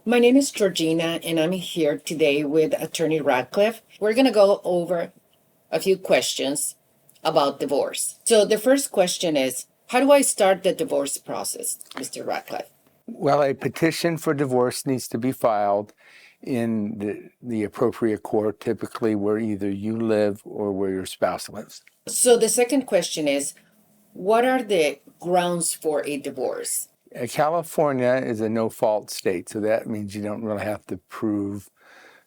My name is Georgina, and I'm here today with Attorney Radcliffe. We're going to go over a few questions about divorce. So, the first question is, how do I start the divorce process, Mr. Radcliffe? Well, a petition for divorce needs to be filed in the appropriate court, typically where either you live or where your spouse lives. So, the second question is, what are the grounds for a divorce? California is a no-fault state, so that means you don't really have to prove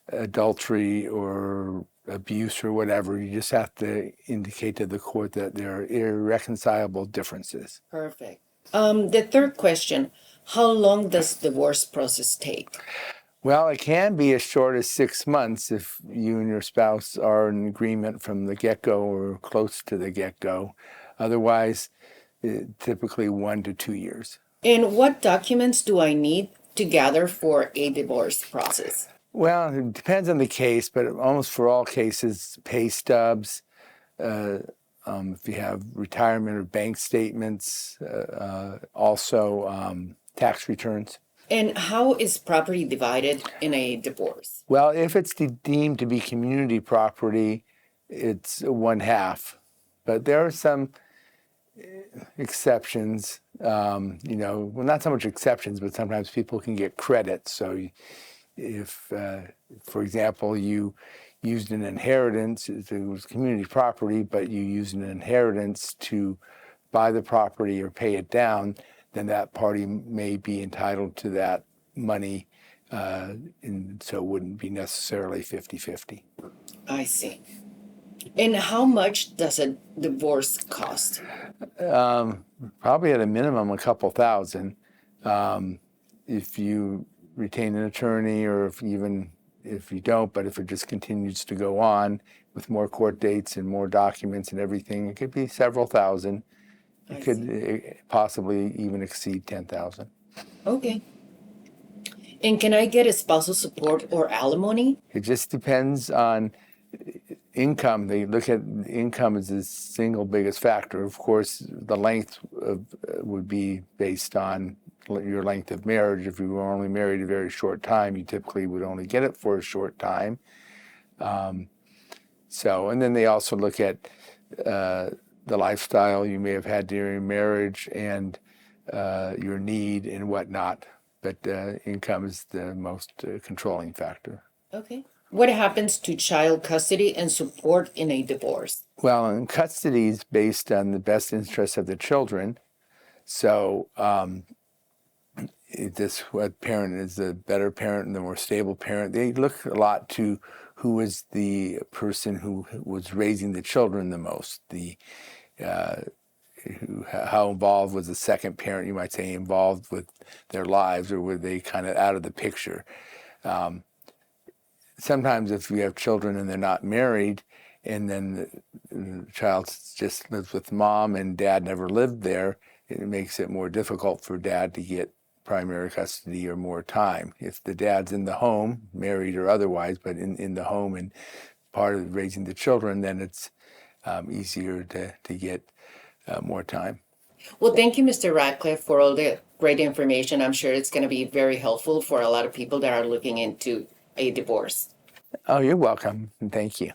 adultery or abuse or whatever. You just have to indicate to the court that there are irreconcilable differences. Perfect. The third question, how long does divorce process take? Well, it can be as short as 6 months if you and your spouse are in agreement from the get-go or close to the get-go. Otherwise, typically 1 to 2 years. And what documents do I need to gather for a divorce process? Well, it depends on the case, but almost for all cases, pay stubs, if you have retirement or bank statements, also tax returns. And how is property divided in a divorce? Well, if it's deemed to be community property, it's 1/2. But there are some exceptions, well, not so much exceptions, but sometimes people can get credit. So if, for example, you used an inheritance, it was community property, but you used an inheritance to buy the property or pay it down, then that party may be entitled to that money, and so it wouldn't be necessarily 50-50. I see. And how much does a divorce cost? Probably at a minimum a couple thousand. If you retain an attorney, or if you don't, but if it just continues to go on with more court dates and more documents and everything, it could be several thousand. It could possibly even exceed 10,000. Okay. And can I get a spousal support or alimony? It just depends on income. They look at income as the single biggest factor. Of course, the length would be based on your length of marriage. If you were only married a very short time, you typically would only get it for a short time. And then they also look at the lifestyle you may have had during marriage and your need and whatnot. But income is the most controlling factor. Okay. What happens to child custody and support in a divorce? Well, in custody is based on the best interests of the children. So what parent is the better parent and the more stable parent. They look a lot to who was the person who was raising the children the most. How involved was the second parent, you might say, involved with their lives, or were they kind of out of the picture? Sometimes if you have children and they're not married, and then the child just lives with mom and dad never lived there, it makes it more difficult for dad to get primary custody or more time. If the dad's in the home, married or otherwise, but in the home and part of raising the children, then it's easier to get more time. Well, thank you, Mr. Radcliffe, for all the great information. I'm sure it's going to be very helpful for a lot of people that are looking into a divorce. Oh, you're welcome, and thank you.